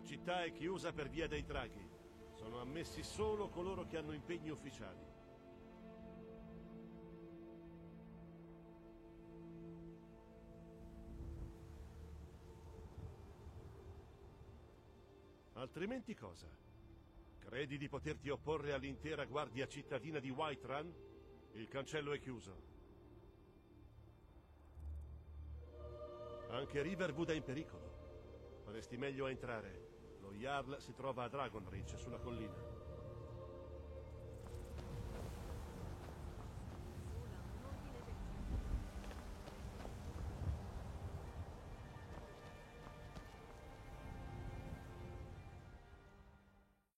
città è chiusa per via dei draghi. Sono ammessi solo coloro che hanno impegni ufficiali. Altrimenti cosa? Credi di poterti opporre all'intera guardia cittadina di Whiterun? Il cancello è chiuso. Anche Riverwood è in pericolo. Faresti meglio a entrare. Lo Jarl si trova a Dragonreach, sulla collina.